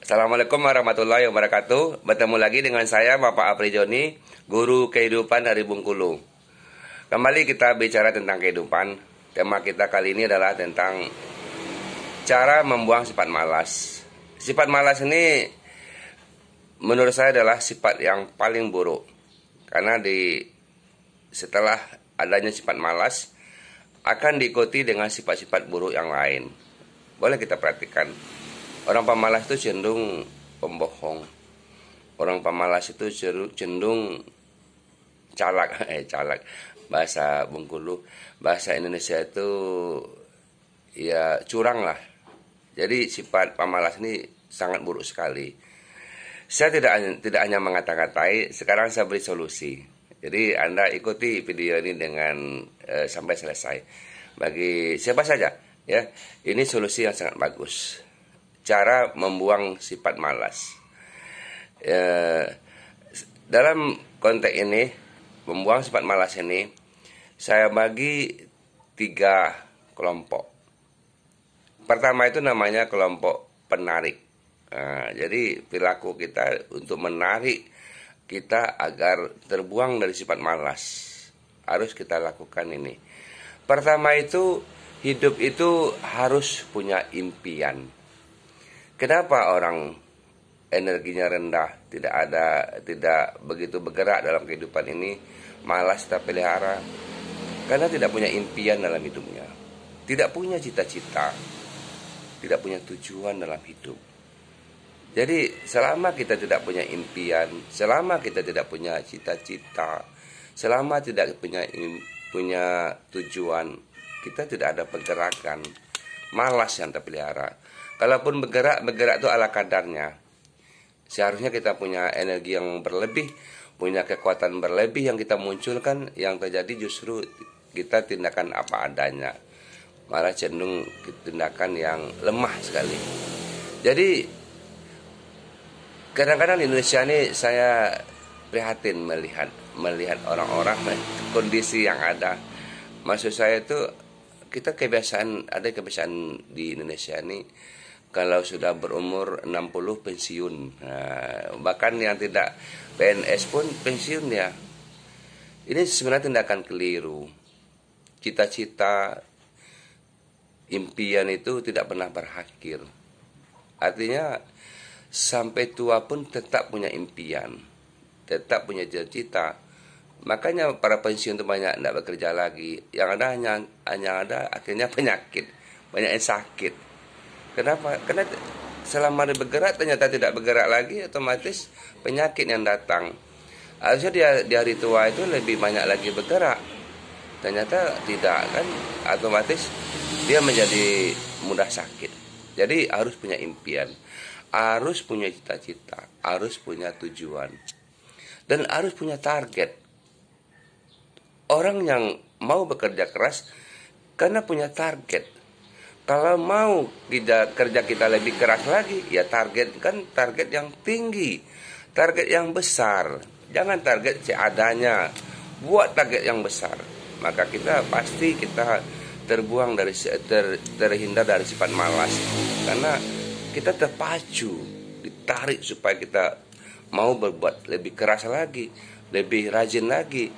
Assalamualaikum warahmatullahi wabarakatuh. Bertemu lagi dengan saya Bapak Apri Joni, guru kehidupan dari Bengkulu. Kembali kita bicara tentang kehidupan. Tema kita kali ini adalah tentang cara membuang sifat malas. Sifat malas ini menurut saya adalah sifat yang paling buruk. Karena setelah adanya sifat malas akan diikuti dengan sifat-sifat buruk yang lain. Boleh kita perhatikan. Orang pemalas itu cenderung pembohong. Orang pemalas itu cenderung calak, calak. Bahasa Bengkulu, bahasa Indonesia itu ya curang lah. Jadi sifat pemalas ini sangat buruk sekali. Saya tidak hanya mengata-katai, sekarang saya beri solusi. Jadi Anda ikuti video ini dengan sampai selesai. Bagi siapa saja, ya, ini solusi yang sangat bagus. Cara membuang sifat malas. Dalam konteks ini, membuang sifat malas ini, saya bagi 3 kelompok. Pertama itu namanya kelompok penarik. Jadi perilaku kita untuk menarik kita agar terbuang dari sifat malas. Harus kita lakukan ini. Pertama itu, hidup itu harus punya impian. Kenapa orang energinya rendah, tidak begitu bergerak dalam kehidupan ini, malas tak pelihara? Karena tidak punya impian dalam hidupnya, tidak punya cita-cita, tidak punya tujuan dalam hidup. Jadi selama kita tidak punya impian, selama kita tidak punya cita-cita, selama tidak punya tujuan, kita tidak ada pergerakan, malas yang terpelihara. Kalaupun bergerak itu ala kadarnya. Seharusnya kita punya energi yang berlebih, punya kekuatan berlebih yang kita munculkan. Yang terjadi justru kita tindakan apa adanya, malah cenderung tindakan yang lemah sekali. Jadi kadang-kadang di Indonesia ini saya prihatin melihat orang-orang, kondisi yang ada. Maksud saya itu, kita ada kebiasaan di Indonesia ini, kalau sudah berumur 60 pensiun. Bahkan yang tidak PNS pun pensiun ya. Ini sebenarnya tindakan keliru. Cita-cita, impian itu tidak pernah berakhir. Artinya sampai tua pun tetap punya impian, tetap punya cita-cita. Makanya para pensiun itu banyak tidak bekerja lagi. Yang ada hanya ada akhirnya penyakit, banyak yang sakit. Kenapa? Karena selama dia bergerak ternyata tidak bergerak lagi, otomatis penyakit yang datang. Harusnya dia di hari tua itu lebih banyak lagi bergerak, ternyata tidak, kan otomatis dia menjadi mudah sakit. Jadi harus punya impian, harus punya cita-cita, harus punya tujuan, dan harus punya target. Orang yang mau bekerja keras karena punya target. Kalau mau kerja kita lebih keras lagi, ya target yang tinggi, target yang besar. Jangan target seadanya, buat target yang besar. Maka kita pasti terbuang terhindar dari sifat malas. Karena kita terpacu, ditarik supaya kita mau berbuat lebih keras lagi, lebih rajin lagi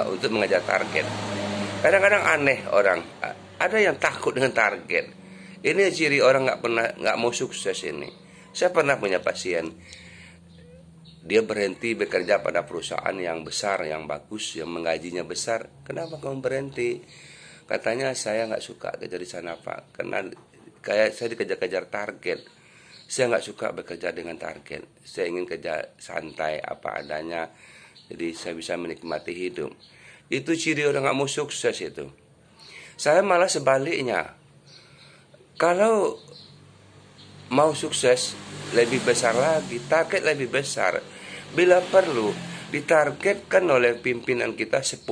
untuk mengejar target. Kadang-kadang aneh orang. Ada yang takut dengan target. Ini ciri orang nggak mau sukses ini. Saya pernah punya pasien. Dia berhenti bekerja pada perusahaan yang besar, yang bagus, yang menggajinya besar. Kenapa kamu berhenti? Katanya saya nggak suka kerja di sana Pak. Karena kayak saya dikejar-kejar target. Saya nggak suka bekerja dengan target. Saya ingin kerja santai apa adanya. Jadi saya bisa menikmati hidup. Itu ciri orang nggak mau sukses itu. Saya malah sebaliknya. Kalau mau sukses lebih besar lagi, target lebih besar. Bila perlu ditargetkan oleh pimpinan kita 10,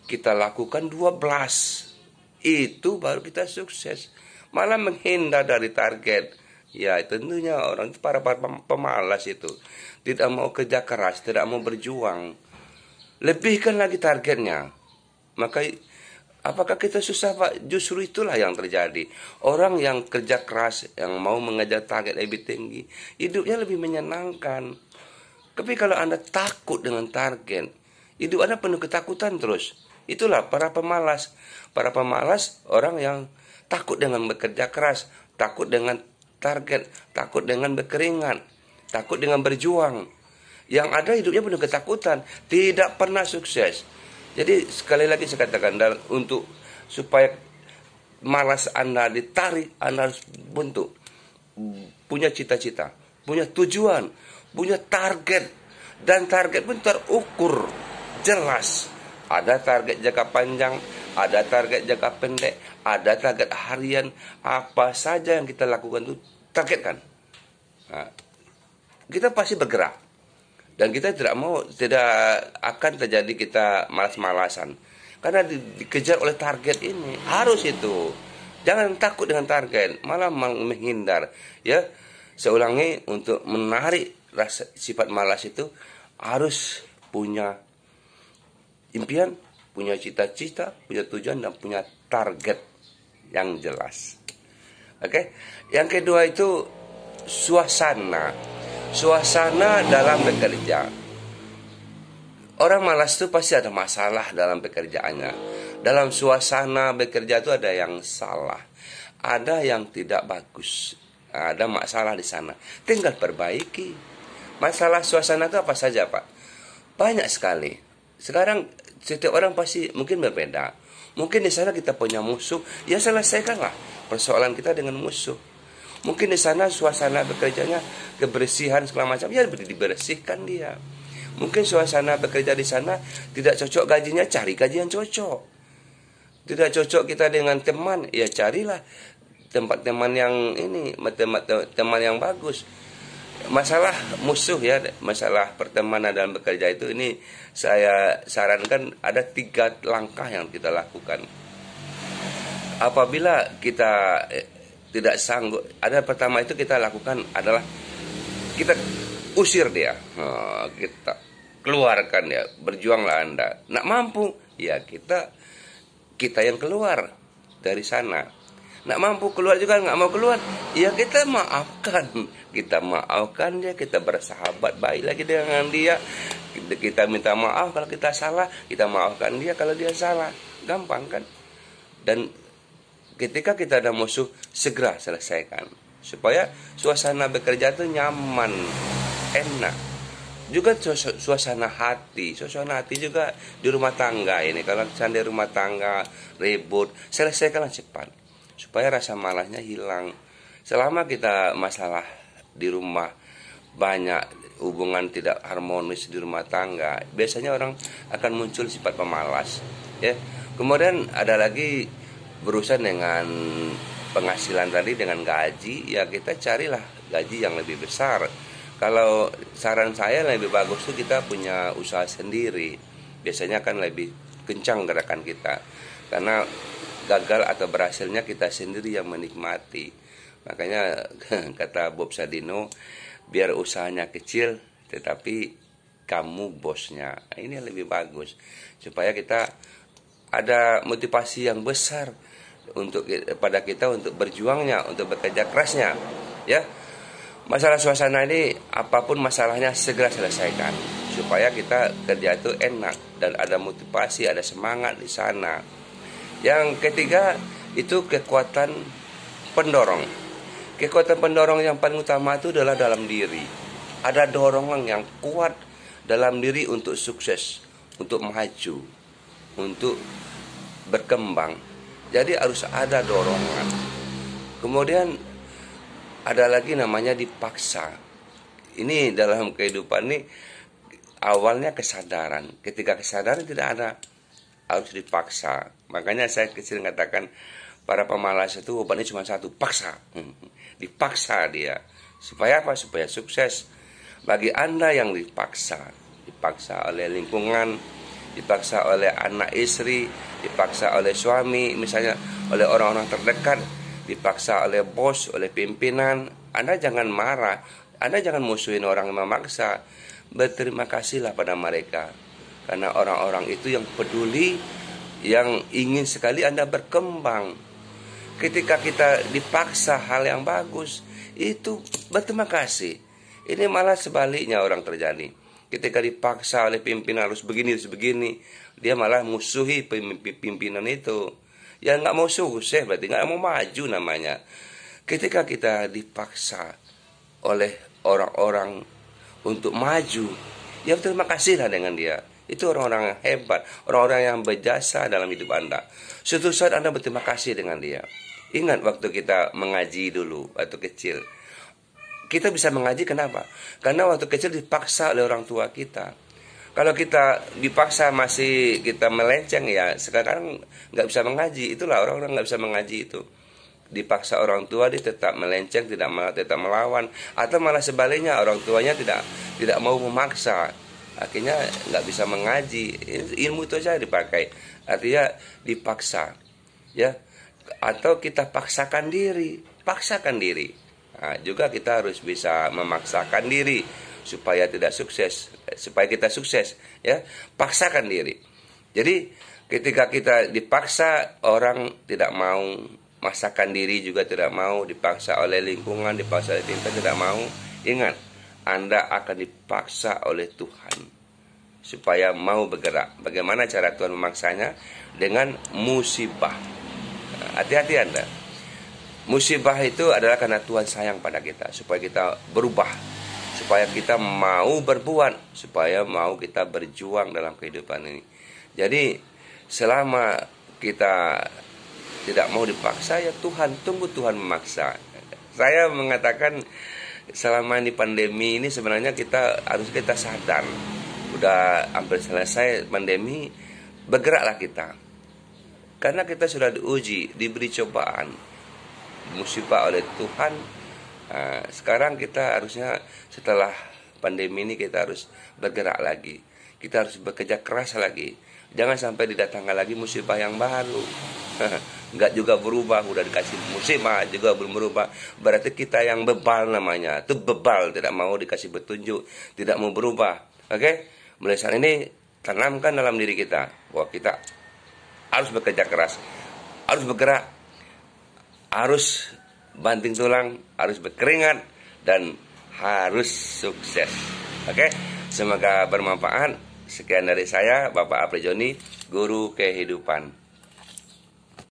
kita lakukan 12. Itu baru kita sukses. Malah menghindar dari target. Ya tentunya orang itu para pemalas itu. Tidak mau kerja keras, tidak mau berjuang. Lebihkan lagi targetnya. Maka Apakah kita susah, Pak? Justru itulah yang terjadi. Orang yang kerja keras, yang mau mengejar target lebih tinggi, hidupnya lebih menyenangkan. Tapi kalau Anda takut dengan target, hidup Anda penuh ketakutan terus. Itulah para pemalas. Para pemalas orang yang takut dengan bekerja keras, takut dengan target, takut dengan berkeringat, takut dengan berjuang. Yang ada hidupnya penuh ketakutan, tidak pernah sukses. Jadi sekali lagi saya katakan, untuk supaya malas Anda ditarik, Anda harus bentuk, punya cita-cita, punya tujuan, punya target, dan target pun terukur, jelas. Ada target jangka panjang, ada target jangka pendek, ada target harian. Apa saja yang kita lakukan itu targetkan. Nah, kita pasti bergerak. Dan kita tidak akan terjadi kita malas-malasan. Karena dikejar oleh target ini. Harus itu. Jangan takut dengan target. Malah menghindar. Ya, saya ulangi, untuk menarik rasa sifat malas itu harus punya impian, punya cita-cita, punya tujuan, dan punya target yang jelas. Oke. Yang kedua itu suasana. Suasana dalam bekerja. Orang malas itu pasti ada masalah dalam pekerjaannya. Dalam suasana bekerja itu ada yang salah, ada yang tidak bagus, ada masalah di sana. Tinggal perbaiki. Masalah suasana itu apa saja, Pak? Banyak sekali. Sekarang setiap orang pasti mungkin berbeda. Mungkin di sana kita punya musuh, ya selesaikanlah persoalan kita dengan musuh. Mungkin di sana suasana bekerjanya kebersihan segala macam, ya dibersihkan dia. Mungkin suasana bekerja di sana tidak cocok gajinya, cari gaji yang cocok. Tidak cocok kita dengan teman, ya carilah tempat teman yang ini, teman yang bagus. Masalah musuh ya, masalah pertemanan dalam bekerja itu, ini saya sarankan ada 3 langkah yang kita lakukan. Apabila kita tidak sanggup, ada pertama itu kita lakukan adalah kita usir dia, kita keluarkan dia, berjuanglah Anda. Nak mampu, ya kita yang keluar dari sana. Nak mampu keluar juga nggak mau keluar, ya kita maafkan dia, kita bersahabat baik lagi dengan dia, kita minta maaf kalau kita salah, kita maafkan dia kalau dia salah, gampang kan? Dan ketika kita ada musuh, segera selesaikan. Supaya suasana bekerja itu nyaman, enak. Juga suasana hati. Suasana hati juga di rumah tangga ini. Kalau di rumah tangga, ribut, selesaikanlah cepat. Supaya rasa malasnya hilang. Selama kita masalah di rumah, banyak hubungan tidak harmonis di rumah tangga, biasanya orang akan muncul sifat pemalas. Ya. Kemudian ada lagi berurusan dengan penghasilan tadi, dengan gaji, ya kita carilah gaji yang lebih besar. Kalau saran saya lebih bagus tuh kita punya usaha sendiri. Biasanya kan lebih kencang gerakan kita. Karena gagal atau berhasilnya kita sendiri yang menikmati. Makanya kata Bob Sadino, biar usahanya kecil tetapi kamu bosnya. Ini lebih bagus. Supaya kita ada motivasi yang besar pada kita untuk berjuangnya, untuk bekerja kerasnya, ya. Masalah suasana ini, apapun masalahnya segera selesaikan supaya kita kerja itu enak dan ada motivasi, ada semangat di sana. Yang ketiga itu kekuatan pendorong. Kekuatan pendorong yang paling utama itu adalah dalam diri. Ada dorongan yang kuat dalam diri untuk sukses, untuk maju, untuk berkembang. Jadi harus ada dorongan. Kemudian ada lagi namanya dipaksa. Ini dalam kehidupan ini awalnya kesadaran. Ketika kesadaran tidak ada, harus dipaksa. Makanya saya kecil mengatakan para pemalas itu obatnya cuma satu, paksa. Dipaksa dia. Supaya apa? Supaya sukses. Bagi Anda yang dipaksa oleh lingkungan, dipaksa oleh anak istri, dipaksa oleh suami, misalnya oleh orang-orang terdekat, dipaksa oleh bos, oleh pimpinan, Anda jangan marah, Anda jangan musuhin orang yang memaksa. Berterima kasihlah pada mereka, karena orang-orang itu yang peduli yang ingin sekali Anda berkembang. Ketika kita dipaksa hal yang bagus, itu berterima kasih. Ini malah sebaliknya orang terjadi. Ketika dipaksa oleh pimpinan harus begini, dia malah musuhi pimpinan itu. Ya nggak mau sukses, berarti nggak mau maju namanya. Ketika kita dipaksa oleh orang-orang untuk maju, ya terima kasihlah dengan dia. Itu orang-orang yang hebat, orang-orang yang berjasa dalam hidup Anda. Suatu saat Anda berterima kasih dengan dia. Ingat waktu kita mengaji dulu, waktu kecil. Kita bisa mengaji kenapa? Karena waktu kecil dipaksa oleh orang tua kita. Kalau kita dipaksa masih kita melenceng, ya sekarang nggak bisa mengaji. Itulah orang-orang nggak bisa mengaji itu. Dipaksa orang tua dia tetap melenceng, tetap melawan, atau malah sebaliknya orang tuanya tidak mau memaksa. Akhirnya nggak bisa mengaji. Ilmu itu saja dipakai. Artinya dipaksa, ya. Atau kita paksakan diri. Nah, juga kita harus bisa memaksakan diri supaya tidak sukses, supaya kita sukses, ya. Paksakan diri. Jadi ketika kita dipaksa, orang tidak mau, maksakan diri juga tidak mau, dipaksa oleh lingkungan, dipaksa oleh tinta tidak mau. Ingat, Anda akan dipaksa oleh Tuhan supaya mau bergerak. Bagaimana cara Tuhan memaksanya? Dengan musibah. Hati-hati Anda. Musibah itu adalah karena Tuhan sayang pada kita, supaya kita berubah, supaya kita mau berbuat, supaya mau kita berjuang dalam kehidupan ini. Jadi selama kita tidak mau dipaksa, ya Tuhan, tunggu Tuhan memaksa. Saya mengatakan selama ini pandemi ini sebenarnya harus kita sadar, udah hampir selesai pandemi, bergeraklah kita. Karena kita sudah diuji, diberi cobaan, musibah oleh Tuhan. Sekarang kita harusnya setelah pandemi ini kita harus bergerak lagi. Kita harus bekerja keras lagi. Jangan sampai didatangkan lagi musibah yang baru. Enggak juga berubah, udah dikasih musibah juga belum berubah. Berarti kita yang bebal namanya. Itu bebal, tidak mau dikasih petunjuk, tidak mau berubah. Oke? Mulai saat ini tanamkan dalam diri kita bahwa kita harus bekerja keras, harus bergerak, harus banting tulang, harus berkeringat, dan harus sukses. Oke, semoga bermanfaat. Sekian dari saya, Bapak Apri Joni, Guru Kehidupan.